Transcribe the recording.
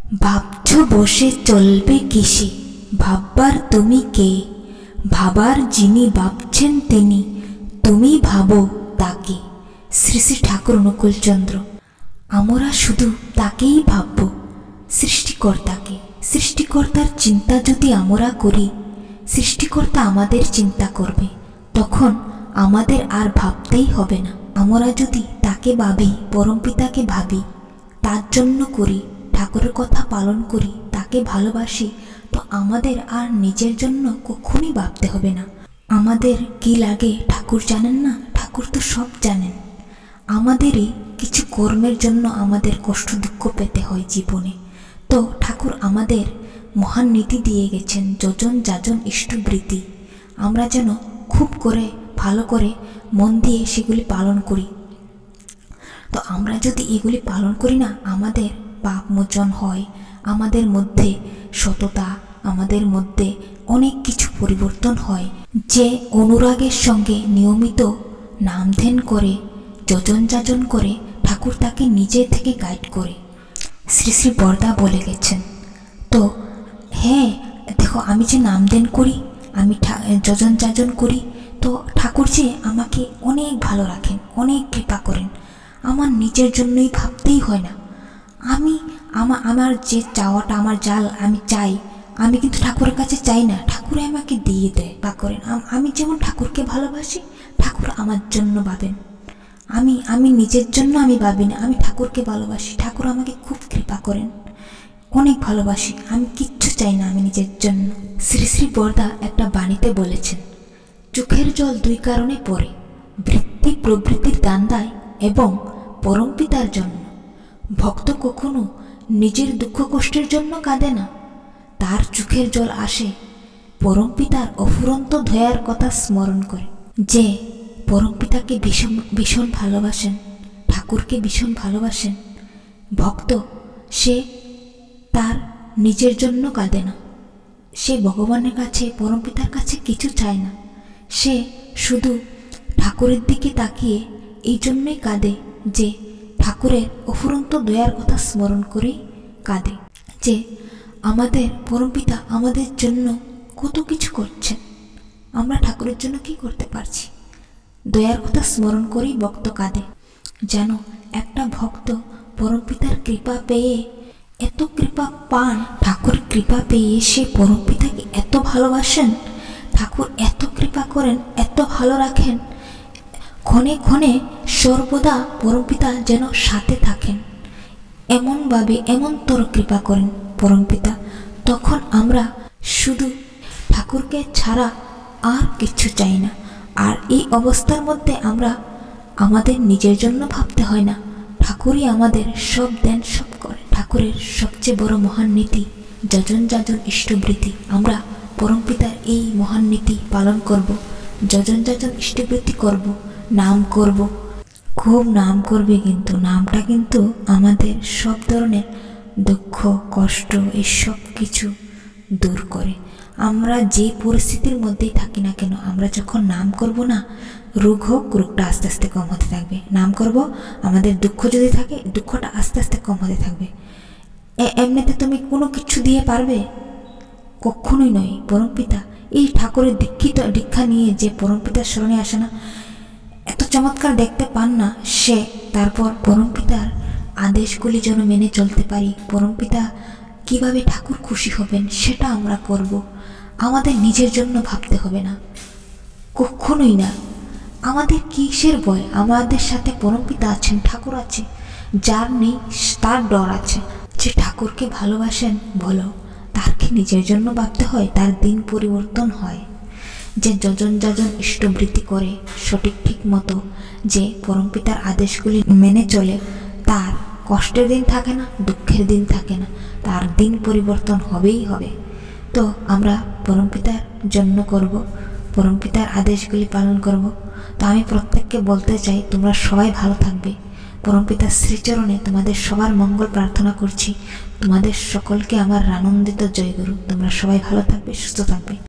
ভাবছো বসে চলবে কিসে, ভাববার তুমি কে? ভাবার যিনি ভাবছেন তিনি, তুমি ভাবো তাকে। শ্রী শ্রী ঠাকুর অনুকূলচন্দ্র। আমরা শুধু তাকেই ভাবব, সৃষ্টিকর্তাকে। সৃষ্টিকর্তার চিন্তা যদি আমরা করি, সৃষ্টিকর্তা আমাদের চিন্তা করবে, তখন আমাদের আর ভাবতেই হবে না। আমরা যদি তাকে ভাবি, পরমপিতাকে ভাবি, তার জন্য করি, ঠাকুরের কথা পালন করি, তাকে ভালোবাসি, তো আমাদের আর নিজের জন্য কখনই ভাবতে হবে না। আমাদের কি লাগে ঠাকুর জানেন না? ঠাকুর তো সব জানেন। আমাদেরই কিছু কর্মের জন্য আমাদের কষ্ট দুঃখ পেতে হয় জীবনে। তো ঠাকুর আমাদের মহান নীতি দিয়ে গেছেন, যজন যাজন ইষ্টবৃত্তি। আমরা যেন খুব করে ভালো করে মন দিয়ে সেগুলি পালন করি। তো আমরা যদি এগুলি পালন করি না, আমাদের পাপ মোচন হয়, আমাদের মধ্যে সততা, আমাদের মধ্যে অনেক কিছু পরিবর্তন হয়। যে অনুরাগের সঙ্গে নিয়মিত নাম ধ্যান করে, যজন যাজন করে, ঠাকুর তাকে নিজে থেকে গাইড করে। শ্রী শ্রী বরদা বলে গেছেন। তো হ্যাঁ, দেখো, আমি যে নাম ধ্যান করি, আমি যজন যাজন করি, তো ঠাকুর যে আমাকে অনেক ভালো রাখেন, অনেক কৃপা করেন। আমার নিজের জন্যই ভাবতেই হয় না। আমার যে চাওয়াটা, আমার জাল আমি চাই, আমি কিন্তু ঠাকুরের কাছে চাই না, ঠাকুর আমাকে দিয়ে দেয় বা করেন। আমি যেমন ঠাকুরকে ভালোবাসি, ঠাকুর আমার জন্য ভাবেন। আমি নিজের জন্য আমি ভাবি না, আমি ঠাকুরকে ভালোবাসি, ঠাকুর আমাকে খুব কৃপা করেন, অনেক ভালোবাসি। আমি কিচ্ছু চাই না আমি নিজের জন্য। শ্রী শ্রী বরদা একটা বাণীতে বলেছেন, চোখের জল দুই কারণে পড়ে, বৃত্তি প্রবৃত্তির দান্দায় এবং পরমপিতার জন্য। ভক্ত কখনো নিজের দুঃখ কষ্টের জন্য কাঁদে না, তার চোখের জল আসে পরমপিতার অফুরন্ত দয়ার কথা স্মরণ করে। যে পরমপিতাকে ভীষণ ভীষণ ভালোবাসেন, ঠাকুরকে ভীষণ ভালোবাসেন, ভক্ত সে তার নিজের জন্য কাঁদে না, সে ভগবানের কাছে, পরমপিতার কাছে কিছু চায় না, সে শুধু ঠাকুরের দিকে তাকিয়ে এই জন্যই কাঁদে যে ঠাকুরের অফুরন্ত দয়ার কথা স্মরণ করেই কাঁদে। যে আমাদের পরমপিতা আমাদের জন্য কত কিছু করছেন, আমরা ঠাকুরের জন্য কি করতে পারছি? দয়ার কথা স্মরণ করেই ভক্ত কাঁদে। যেন একটা ভক্ত পরমপিতার কৃপা পেয়ে, এত কৃপা পান, ঠাকুর কৃপা পেয়ে সে পরমপিতাকে এত ভালোবাসেন, ঠাকুর এত কৃপা করেন, এত ভালো রাখেন, ক্ষণে ক্ষণে সর্বদা পরমপিতা যেন সাথে থাকেন, এমনভাবে এমনতর কৃপা করেন পরমপিতা। তখন আমরা শুধু ঠাকুরকে ছাড়া আর কিছু চাই না। আর এই অবস্থার মধ্যে আমরা আমাদের নিজের জন্য ভাবতে হয় না, ঠাকুরই আমাদের সব দেন, সব করে। ঠাকুরের সবচেয়ে বড় মহান নীতি যজন যাজন ইষ্টবৃত্তি। আমরা পরমপিতার এই মহান নীতি পালন করব, যজন যাজন ইষ্টবৃত্তি করব, নাম করব, খুব নাম করবে। কিন্তু নামটা কিন্তু আমাদের সব ধরনের দুঃখ কষ্ট এই সব কিছু দূর করে। আমরা যে পরিস্থিতির মধ্যেই থাকি না কেন, আমরা যখন নাম করব না, রোগ হোক, রোগটা আস্তে আস্তে কম হতে থাকবে। নাম করব, আমাদের দুঃখ যদি থাকে, দুঃখটা আস্তে আস্তে কম হতে থাকবে। এমনিতে তুমি কোনো কিছু দিয়ে পারবে? কখনোই নয়। পরমপিতা এই ঠাকুরের দীক্ষা নিয়ে যে পরমপিতার স্মরণে আসে না, এত চমৎকার দেখতে পান না সে, তারপর পরমপিতার আদেশগুলি যেন মেনে চলতে পারি। পরমপিতা কিভাবে ঠাকুর খুশি হবেন সেটা আমরা করব। আমাদের নিজের জন্য ভাবতে হবে না, কখনোই না। আমাদের কিসের ভয়? আমাদের সাথে পরমপিতা আছেন, ঠাকুর আছে। যার নেই তার ডর আছে। যে ঠাকুরকে ভালোবাসেন, বলো, তার কি নিজের জন্য ভাবতে হয়? তার দিন পরিবর্তন হয়। যে যজন যাজন ইষ্টবৃত্তি করে সঠিক ঠিক মতো, যে পরমপিতার আদেশগুলি মেনে চলে, তার কষ্টের দিন থাকে না, দুঃখের দিন থাকে না, তার দিন পরিবর্তন হবেই হবে। তো আমরা পরমপিতার জন্য করব, পরমপিতার আদেশগুলি পালন করব। তো আমি প্রত্যেককে বলতে চাই, তোমরা সবাই ভালো থাকবে। পরমপিতার শ্রীচরণে তোমাদের সবার মঙ্গল প্রার্থনা করছি। তোমাদের সকলকে আমার আনন্দিত জয়গুরু। তোমরা সবাই ভালো থাকবে, সুস্থ থাকবে।